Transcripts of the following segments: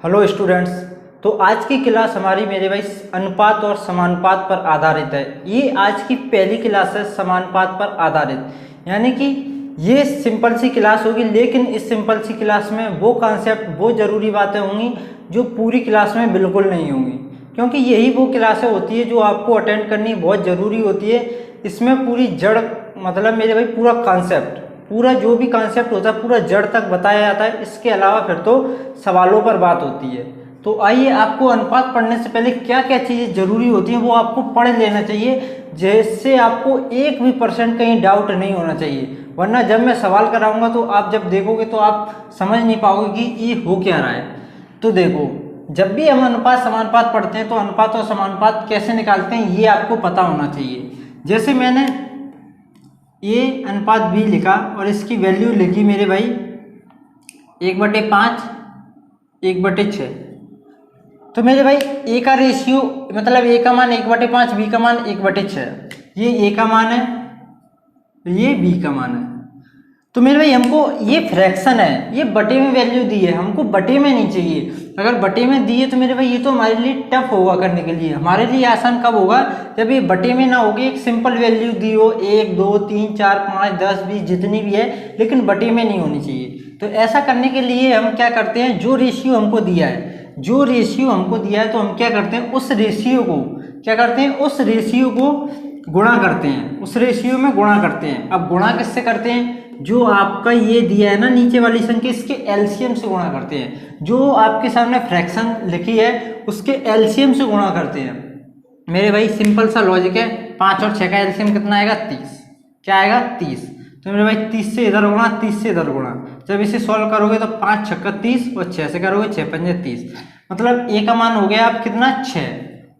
Hello students. तो आज की क्लास हमारी मेरे भाई अनुपात और समानुपात पर आधारित है। ये आज की पहली क्लास है समानुपात पर आधारित, यानी कि ये सिंपल सी क्लास होगी, लेकिन इस सिंपल सी क्लास में वो कॉन्सेप्ट, वो ज़रूरी बातें होंगी जो पूरी क्लास में बिल्कुल नहीं होंगी, क्योंकि यही वो क्लासें होती है जो आपको अटेंड करनी बहुत ज़रूरी होती है। इसमें पूरी जड़ मतलब मेरे भाई पूरा कॉन्सेप्ट, पूरा जो भी कॉन्सेप्ट होता है पूरा जड़ तक बताया जाता है। इसके अलावा फिर तो सवालों पर बात होती है। तो आइए, आपको अनुपात पढ़ने से पहले क्या क्या चीज़ें जरूरी होती हैं वो आपको पढ़ लेना चाहिए, जिससे आपको 1% कहीं डाउट नहीं होना चाहिए। वरना जब मैं सवाल कराऊंगा तो आप जब देखोगे तो आप समझ नहीं पाओगे कि ये हो क्या रहा है। तो देखो, जब भी हम अनुपात समानुपात पढ़ते हैं तो अनुपात और समानुपात कैसे निकालते हैं ये आपको पता होना चाहिए। जैसे मैंने ए अनुपात बी लिखा और इसकी वैल्यू लिखी मेरे भाई 1/5 1/6। तो मेरे भाई ए का रेशियो मतलब ए का मान 1/5, बी का मान 1/6। ये ए का मान है, ये बी का मान है। तो मेरे भाई हमको ये फ्रैक्शन है, ये बटे में वैल्यू दी है, हमको बटे में नहीं चाहिए। अगर बटे में दी है तो मेरे भाई ये तो हमारे लिए टफ होगा करने के लिए। हमारे लिए आसान कब होगा, जब ये बटे में ना होगी, एक सिंपल वैल्यू दी हो 1 2 3 4 5 10 20 जितनी भी है, लेकिन बटे में नहीं होनी चाहिए। तो ऐसा करने के लिए हम क्या करते हैं, जो रेशियो हमको दिया है, जो रेशियो हमको दिया है तो हम क्या करते हैं, उस रेशियो को क्या करते हैं, उस रेशियो को गुणा करते हैं, उस रेशियो में गुणा करते हैं। अब गुणा किससे करते हैं, जो आपका ये दिया है ना नीचे वाली संख्या, इसके एलसीएम से गुणा करते हैं। जो आपके सामने फ्रैक्शन लिखी है उसके एलसीएम से गुणा करते हैं। मेरे भाई सिंपल सा लॉजिक है, 5 और 6 का एलसीएम कितना आएगा, 30। क्या आएगा, 30। तो मेरे भाई 30 से इधर गुणा, 30 से इधर गुणा। जब इसे सॉल्व करोगे तो 5 छक्का 30 और 6 से करोगे 6 पंजे 30। मतलब ए का मान हो गया आप कितना, 6,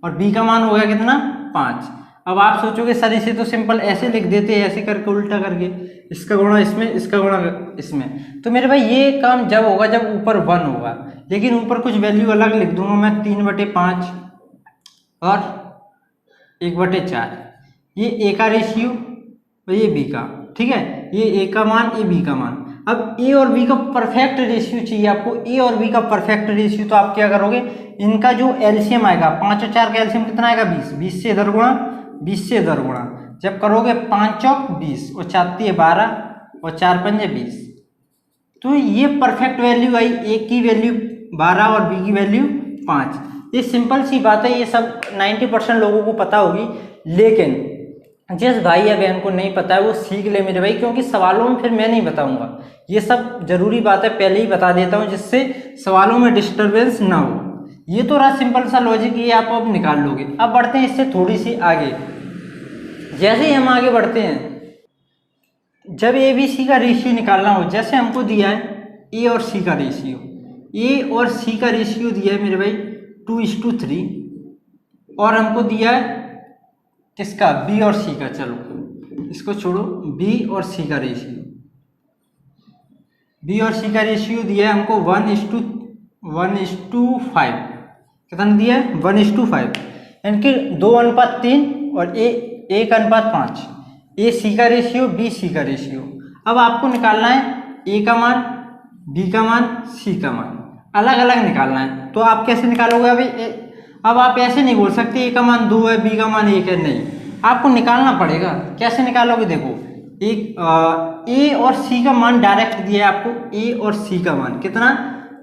और बी का मान हो गया कितना, 5। अब आप सोचोगे सर इसे तो सिंपल ऐसे लिख देते हैं, ऐसे करके उल्टा करके, इसका गुणा इसमें, इसका गुणा इसमें। तो मेरे भाई ये काम जब होगा जब ऊपर 1 होगा, लेकिन ऊपर कुछ वैल्यू अलग लिख दूंगा मैं, 3/5 और 1/4। ये ए का रेशियो और ये बी का, ठीक है, ये ए का मान, ये बी का मान। अब ए और बी का परफेक्ट रेशियो चाहिए आपको, ए और बी का परफेक्ट रेशियो। तो आप क्या करोगे, इनका जो एलसीएम आएगा, 5 और 4 का एलसीएम कितना आएगा, 20। 20 से इधर गुणा, 20 से इधर गुणा। जब करोगे 5 चौक 20 और 4 12 और 4 पंजे 20। तो ये परफेक्ट वैल्यू आई, ए की वैल्यू 12 और बी की वैल्यू 5। ये सिंपल सी बात है, ये सब 90% लोगों को पता होगी, लेकिन जिस भाई या बहन को नहीं पता है वो सीख ले मेरे भाई, क्योंकि सवालों में फिर मैं नहीं बताऊंगा। ये सब जरूरी बात है, पहले ही बता देता हूँ जिससे सवालों में डिस्टर्बेंस ना हो। ये तो रहा सिंपल सा लॉजिक, ये आप अब निकाल लोगे। अब बढ़ते हैं इससे थोड़ी सी आगे। जैसे ही हम आगे बढ़ते हैं, जब ए बी सी का रेशियो निकालना हो, जैसे हमको दिया है ए और सी का रेशियो, ए और सी का रेशियो दिया है मेरे भाई 2:3, और हमको दिया है किसका, बी और सी का। चलो इसको छोड़ो, बी और सी का रेशियो, बी और सी का रेशियो दिया है हमको 1:5। कितना दिया है, 1:5, यानी कि 2:3 और 1:5। ए सी का रेशियो, बी सी का रेशियो। अब आपको निकालना है ए का मान, बी का मान, सी का मान, अलग अलग निकालना है। तो आप कैसे निकालोगे, अभी अब आप ऐसे नहीं बोल सकते ए का मान 2 है, बी का मान 1 है, नहीं, आपको निकालना पड़ेगा। कैसे निकालोगे, देखो, एक ए और सी का मान डायरेक्ट दिया है आपको, ए और सी का मान कितना,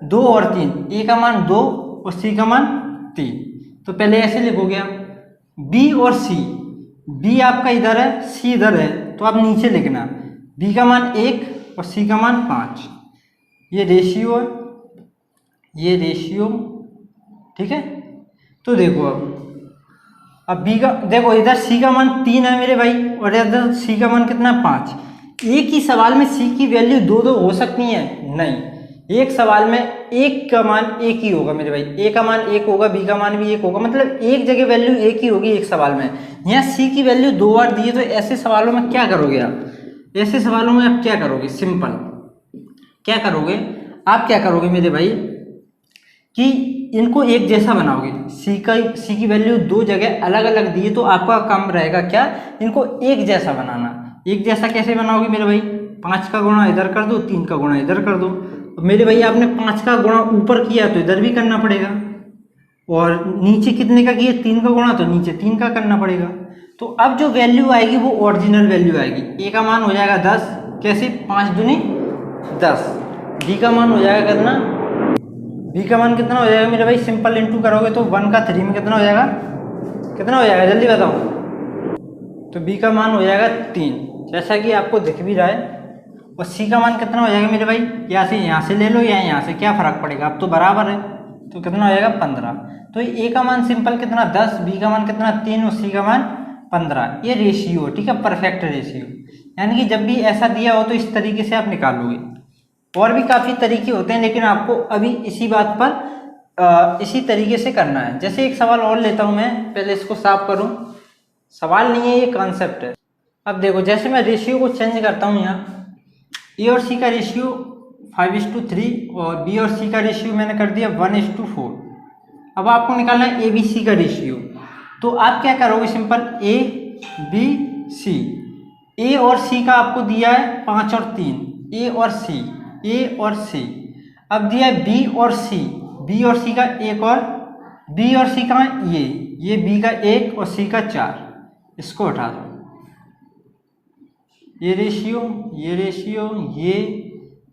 2 और 3। ए का मान 2 और सी का मान 3। तो पहले ऐसे लिखोगे आप, बी और सी, बी आपका इधर है, सी इधर है, तो आप नीचे लिखना, बी का मान 1 और सी का मान 5। ये रेशियो है, ये रेशियो, ठीक है। तो देखो अब बी का देखो, इधर सी का मान 3 है मेरे भाई, और इधर सी का मान कितना, 5। एक ही सवाल में सी की वैल्यू 2 हो सकती है, नहीं, एक सवाल में एक का मान एक ही होगा मेरे भाई। ए का मान 1 होगा, बी का मान भी 1 होगा, मतलब एक जगह वैल्यू एक ही होगी एक सवाल में। यहाँ सी की वैल्यू 2 बार दी है, तो ऐसे सवालों में क्या करोगे आप, ऐसे सवालों में आप क्या करोगे, सिंपल क्या करोगे, आप क्या करोगे मेरे भाई कि इनको एक जैसा बनाओगे। सी की वैल्यू 2 जगह अलग अलग दी है, तो आपका काम रहेगा क्या, इनको एक जैसा बनाना। एक जैसा कैसे बनाओगे मेरे भाई, 5 का गुणा इधर कर दो, 3 का गुणा इधर कर दो, मेरे भाई आपने 5 का गुणा ऊपर किया तो इधर भी करना पड़ेगा, और नीचे कितने का किया 3 का गुणा तो नीचे 3 का करना पड़ेगा। तो अब जो वैल्यू आएगी वो ओरिजिनल वैल्यू आएगी। ए का मान हो जाएगा 10, कैसे 5 दूनी 10। बी का मान हो जाएगा कितना, बी का मान कितना हो जाएगा मेरे भाई, सिंपल इंटू करोगे तो 1 का 3 में कितना हो जाएगा, कितना हो जाएगा जल्दी बताओ। तो बी का मान हो जाएगा 3, जैसा कि आपको दिख भी रहा है। और सी का मान कितना हो जाएगा मेरे भाई, यहाँ से ले लो या यहाँ से, क्या फर्क पड़ेगा, अब तो बराबर है। तो कितना हो जाएगा 15। तो ए का मान सिंपल कितना 10, बी का मान कितना 3 और सी का मान 15। ये रेशियो, ठीक है, परफेक्ट रेशियो। यानी कि जब भी ऐसा दिया हो तो इस तरीके से आप निकालोगे। और भी काफ़ी तरीके होते हैं, लेकिन आपको अभी इसी बात पर इसी तरीके से करना है। जैसे एक सवाल और लेता हूँ मैं, पहले इसको साफ करूँ। सवाल नहीं है, ये कॉन्सेप्ट है। अब देखो, जैसे मैं रेशियो को चेंज करता हूँ, यहाँ ए और सी का रेशियो 5:3 और बी और सी का रेशियो मैंने कर दिया 1:4। अब आपको निकालना है ए बी सी का रेशियो। तो आप क्या करोगे, सिंपल ए बी सी, ए और सी का आपको दिया है 5 और 3, ए और सी, ए और सी। अब दिया है बी और सी, बी और सी का एक, और बी और सी का ये बी का 1 और सी का 4। इसको हटा दो, ये रेशियो, ये रेशियो,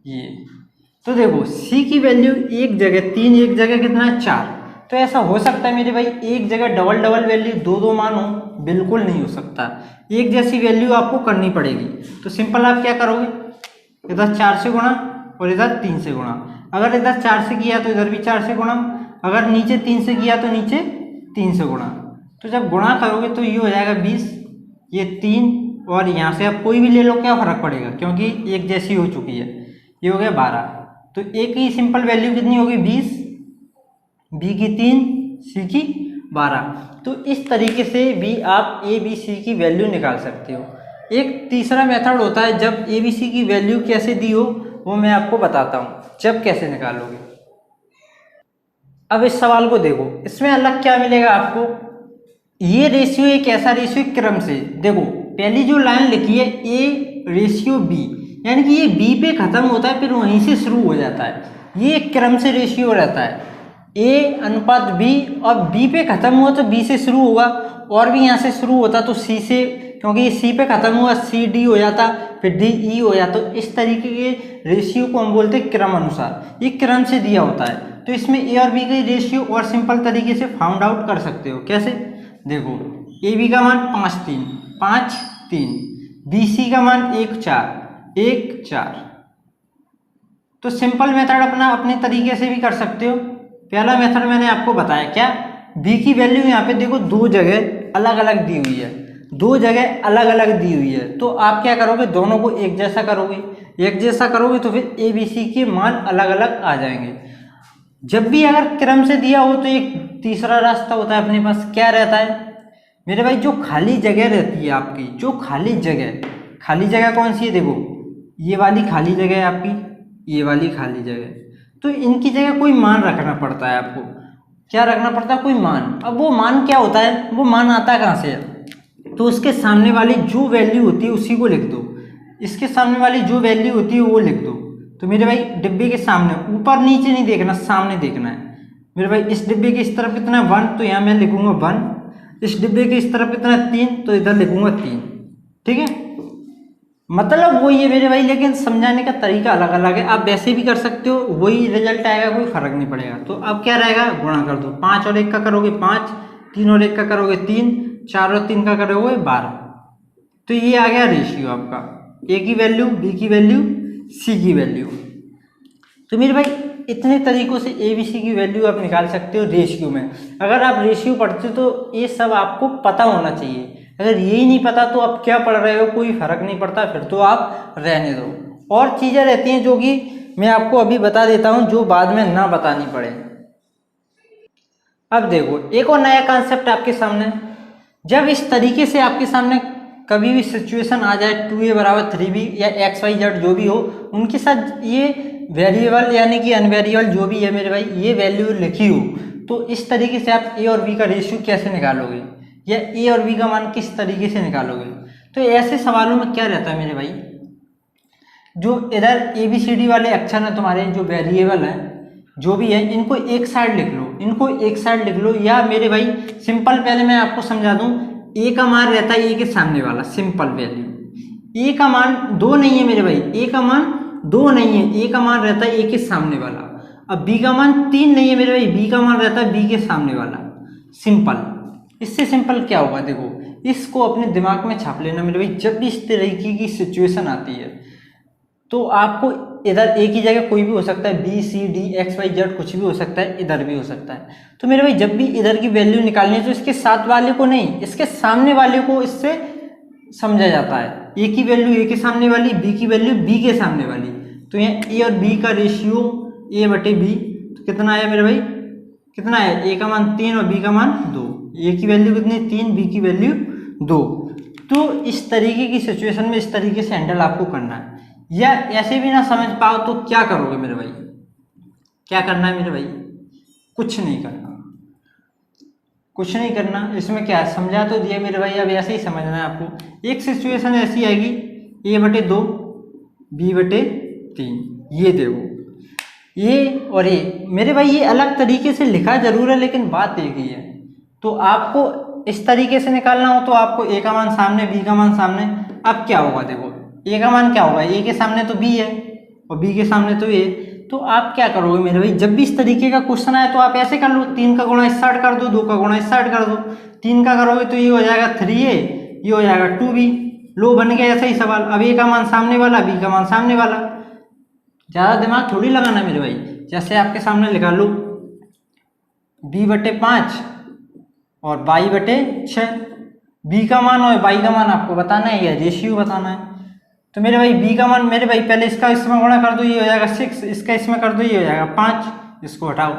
ये। तो देखो सी की वैल्यू एक जगह 3, एक जगह कितना है 4। तो ऐसा हो सकता है मेरे भाई एक जगह डबल डबल वैल्यू 2 मान हो, बिल्कुल नहीं हो सकता। एक जैसी वैल्यू आपको करनी पड़ेगी। तो सिंपल आप क्या करोगे, इधर 4 से गुणा और इधर 3 से गुणा। अगर इधर 4 से किया तो इधर भी 4 से गुणा, अगर नीचे 3 से किया तो नीचे 3 से गुणा। तो जब गुणा करोगे तो ये हो जाएगा 20, ये 3, और यहाँ से आप कोई भी ले लो, क्या फर्क पड़ेगा, क्योंकि एक जैसी हो चुकी है। ये हो गया 12। तो ए की सिंपल वैल्यू कितनी होगी 20, बी की 3, सी की 12। तो इस तरीके से भी आप ए बी सी की वैल्यू निकाल सकते हो। एक तीसरा मेथड होता है, जब ए बी सी की वैल्यू कैसे दी हो वो मैं आपको बताता हूँ, जब कैसे निकालोगे। अब इस सवाल को देखो, इसमें अलग क्या मिलेगा आपको, ये रेशियो एक ऐसा रेशियो क्रम से, देखो पहली जो लाइन लिखी है ए रेशियो बी, यानी कि ये बी पे खत्म होता है फिर वहीं से शुरू हो जाता है। ये एक क्रम से रेशियो रहता है, ए अनुपात बी, और बी पे खत्म हुआ तो बी से शुरू होगा, और भी यहाँ से शुरू होता तो सी से, क्योंकि ये सी पे खत्म हुआ सी डी हो जाता, फिर डी ई हो जाता। तो इस तरीके के रेशियो को हम बोलते हैं क्रम अनुसार, ये क्रम से दिया होता है। तो इसमें ए और बी का रेशियो और सिंपल तरीके से फाउंड आउट कर सकते हो। कैसे, देखो ए बी का मान 5 3, बी सी का मान 1 4। तो सिंपल मेथड अपने तरीके से भी कर सकते हो। पहला मेथड मैंने आपको बताया, क्या, बी की वैल्यू यहाँ पे देखो 2 जगह अलग अलग दी हुई है, 2 जगह अलग अलग दी हुई है। तो आप क्या करोगे, दोनों को एक जैसा करोगे, एक जैसा करोगे तो फिर ए बी सी के मान अलग अलग आ जाएंगे। जब भी अगर क्रम से दिया हो तो एक तीसरा रास्ता होता है अपने पास, क्या रहता है मेरे भाई, जो खाली जगह रहती है आपकी, जो खाली जगह कौन सी है, देखो ये वाली खाली जगह है आपकी, ये वाली खाली जगह, तो इनकी जगह कोई मान रखना पड़ता है आपको। क्या रखना पड़ता है, कोई मान। अब वो मान क्या होता है, वो मान आता कहाँ से है, तो उसके सामने वाली जो वैल्यू होती है उसी को लिख दो, इसके सामने वाली जो वैल्यू होती है वो लिख दो। तो मेरे भाई डिब्बे के सामने, ऊपर नीचे नहीं देखना, सामने देखना है मेरे भाई। इस डिब्बे के इस तरफ कितना है 1, तो यहाँ मैं लिखूंगा 1। इस डिब्बे के इस तरफ कितना है 3, तो इधर लिखूंगा 3। ठीक है, मतलब वही है मेरे भाई, लेकिन समझाने का तरीका अलग अलग है। आप वैसे भी कर सकते हो, वही रिजल्ट आएगा, कोई फर्क नहीं पड़ेगा। तो अब क्या रहेगा, गुणा कर दो, 5 और 1 का करोगे 5, 3 और 1 का करोगे 3, 4 और 3 का करोगे 12। तो ये आ गया रेशियो आपका, ए की वैल्यू, बी की वैल्यू, सी की वैल्यू। तो मेरे भाई इतने तरीकों से ए बी सी की वैल्यू आप निकाल सकते हो रेशियो में। अगर आप रेशियो पढ़ते हो तो ये सब आपको पता होना चाहिए। अगर यही नहीं पता तो आप क्या पढ़ रहे हो, कोई फर्क नहीं पड़ता, फिर तो आप रहने दो। और चीज़ें रहती हैं जो कि मैं आपको अभी बता देता हूँ, जो बाद में ना बतानी पड़े। अब देखो एक और नया कॉन्सेप्ट आपके सामने, जब इस तरीके से आपके सामने कभी भी सिचुएशन आ जाए 2a = 3b या XYZ जो भी हो, उनके साथ ये वेरिएबल यानी कि अनवेरिएबल जो भी है मेरे भाई, ये वैल्यू लिखी हो, तो इस तरीके से आप ए और बी का रेशियो कैसे निकालोगे, या ए और बी का मान किस तरीके से निकालोगे। तो ऐसे सवालों में क्या रहता है मेरे भाई, जो इधर ABCD वाले अक्षर हैं तुम्हारे, जो वेरिएबल हैं जो भी है, इनको एक साइड लिख लो, इनको एक साइड लिख लो। या मेरे भाई सिंपल, पहले मैं आपको समझा दूं, ए का मान रहता है ए के सामने वाला, सिंपल वैल्यू। ए का मान 2 नहीं है मेरे भाई, ए का मान 2 नहीं है, ए का मान रहता है ए के सामने वाला। अब बी का मान 3 नहीं है मेरे भाई, बी का मान रहता है बी के सामने वाला। सिंपल, इससे सिंपल क्या होगा, देखो इसको अपने दिमाग में छाप लेना मेरे भाई। जब भी इस तरीके की सिचुएशन आती है तो आपको इधर ए की जगह कोई भी हो सकता है, B C D X Y Z कुछ भी हो सकता है, इधर भी हो सकता है। तो मेरे भाई जब भी इधर की वैल्यू निकालनी है तो इसके साथ वाले को नहीं, इसके सामने वाले को इससे समझा जाता है। ए की वैल्यू ए के सामने वाली, बी की वैल्यू बी के सामने वाली। तो यहाँ ए और बी का रेशियो ए बटे बी, तो कितना आया मेरे भाई, कितना है, ए का मान 3 और बी का मान 2। ए की वैल्यू कितनी, 3, बी की वैल्यू 2। तो इस तरीके की सिचुएशन में इस तरीके से हैंडल आपको करना है। या ऐसे भी ना समझ पाओ तो क्या करोगे मेरे भाई, क्या करना है मेरे भाई, कुछ नहीं करना, कुछ नहीं करना। इसमें क्या है, समझा तो दिया मेरे भाई, अब ऐसे ही समझना है आपको। एक सिचुएशन ऐसी आएगी, ए बटे 2 बी बटे 3, ये देखो ये और ये मेरे भाई, ये अलग तरीके से लिखा जरूर है लेकिन बात एक ही है। तो आपको इस तरीके से निकालना हो तो आपको ए का मान सामने, बी का मान सामने। अब क्या होगा, देखो ए का मान क्या होगा, ए के सामने तो बी है और बी के सामने तो ए। तो आप क्या करोगे मेरे भाई, जब भी इस तरीके का क्वेश्चन आए तो आप ऐसे कर लो, 3 का गुणा इस साइड कर दो, 2 का गुणा इस साइड कर दो। 3 का करोगे तो ये हो जाएगा 3a, ये हो जाएगा 2b। लो बन गया ऐसा ही सवाल। अब ए का मान सामने वाला, बी का मान सामने वाला, ज़्यादा दिमाग थोड़ी लगाना मेरे भाई। जैसे आपके सामने लिखा लो b बटे 5 और बाई बटे 6, बी का मान और बाई का मान आपको बताना है या रेशियो बताना है। तो मेरे भाई बी का मान, मेरे भाई पहले इसका इसमें गुणा कर दो, ये हो जाएगा 6, इसका इसमें कर दो, ये हो जाएगा 5, इसको हटाओ।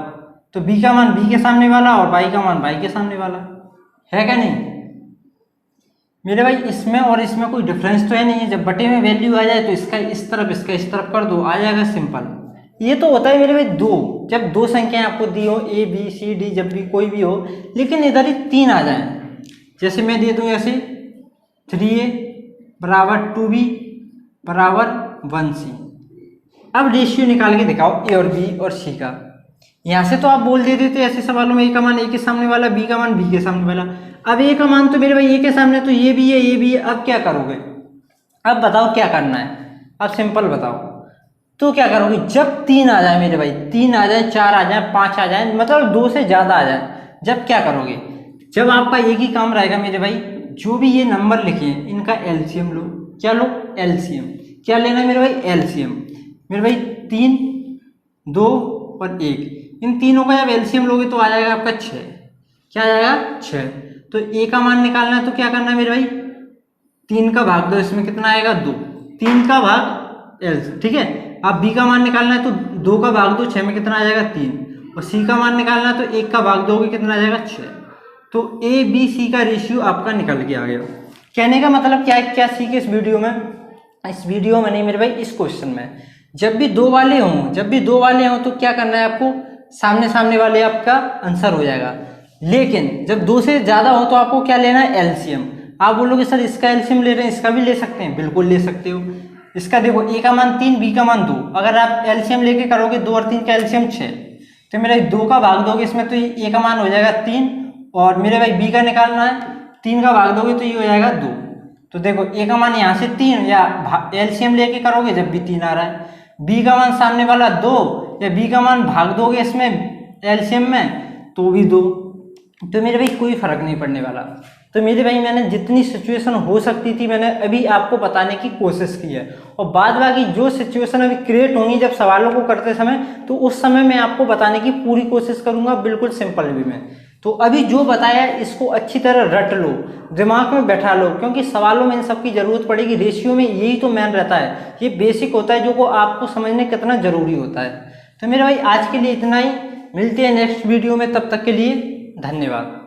तो बी का मान बी के सामने वाला और बाई का मान बाई के सामने वाला है क्या नहीं मेरे भाई। इसमें और इसमें कोई डिफरेंस तो है नहीं है। जब बटे में वैल्यू आ जाए तो इसका इस तरफ इसका इस तरफ कर दो, आ जाएगा सिंपल। ये तो होता है मेरे भाई 2, जब 2 संख्याएं आपको दी हो, ए बी सी डी, जब भी कोई भी हो, लेकिन इधर ही 3 आ जाए। जैसे मैं दे दूं ऐसे 3a बराबर 2b बराबर 1c। अब रेशियो निकाल के दिखाओ ए और बी और सी का। यहाँ से तो आप बोल देते थे ऐसे सवालों में ए का मान ए के सामने वाला, बी का मान बी के सामने वाला। अब ए का मान तो मेरे भाई ए के सामने, तो ये भी है ये भी है। अब क्या करोगे, अब बताओ क्या करना है, अब सिंपल बताओ। तो क्या करोगे, जब 3 आ जाए मेरे भाई, 3 आ जाए, 4 आ जाए, 5 आ जाए, मतलब 2 से ज़्यादा आ जाए, जब क्या करोगे, जब आपका एक ही काम रहेगा मेरे भाई, जो भी ये नंबर लिखे हैं इनका एलसीएम लो। क्या लो, एलसीएम। क्या लेना है मेरे भाई, एलसीएम। मेरे भाई 3, 2 और 1, इन तीनों का जब एलसीएम लोगे तो आ जाएगा आपका 6। क्या आ जाएगा, 6। तो ए का मान निकालना है तो क्या करना है मेरे भाई, 3 का भाग 2, इसमें कितना आएगा 2, 3 का भाग एल, ठीक है। अब बी का मान निकालना है तो 2 का भाग 2, 6 में कितना आ जाएगा 3, और सी का मान निकालना है तो 1 का भाग दोगे कितना आ जाएगा 6। तो ए बी सी का रेशियो आपका निकल के आ गया। कहने का मतलब क्या है, क्या सीखे इस वीडियो में, इस वीडियो में नहीं मेरे भाई, इस क्वेश्चन में जब भी 2 वाले हों, जब भी 2 वाले हों तो क्या करना है आपको, सामने सामने वाले आपका आंसर हो जाएगा। लेकिन जब 2 से ज़्यादा हो तो आपको क्या लेना है, एलसीएम। आप बोलोगे सर इसका एलसीएम ले रहे हैं, इसका भी ले सकते हैं, बिल्कुल ले सकते हो। इसका देखो ए का मान 3, बी का मान 2, अगर आप एलसीएम लेके करोगे 2 और 3 का एलसीएम 6, तो मेरा 2 का भाग दोगे इसमें तो ए का मान हो जाएगा 3, और मेरे भाई बी का निकालना है, 3 का भाग दोगे तो ये हो जाएगा 2। तो देखो ए का मान यहाँ से 3, या एलसीएम लेके करोगे जब भी 3 आ रहा है, बी का मान सामने वाला 2, या बी का मान भाग दोगे इसमें एलसीएम में तो भी 2। तो मेरे भाई कोई फर्क नहीं पड़ने वाला। तो मेरे भाई मैंने जितनी सिचुएशन हो सकती थी मैंने अभी आपको बताने की कोशिश की है, और बाद बाकी जो सिचुएशन अभी क्रिएट होंगी जब सवालों को करते समय, तो उस समय मैं आपको बताने की पूरी कोशिश करूंगा, बिल्कुल सिंपल वे में। तो अभी जो बताया इसको अच्छी तरह रट लो, दिमाग में बैठा लो, क्योंकि सवालों में इन सब की जरूरत पड़ेगी। रेशियो में यही तो मेन रहता है, ये बेसिक होता है जो को आपको समझने कितना जरूरी होता है। तो मेरे भाई आज के लिए इतना ही, मिलते हैं नेक्स्ट वीडियो में, तब तक के लिए धन्यवाद।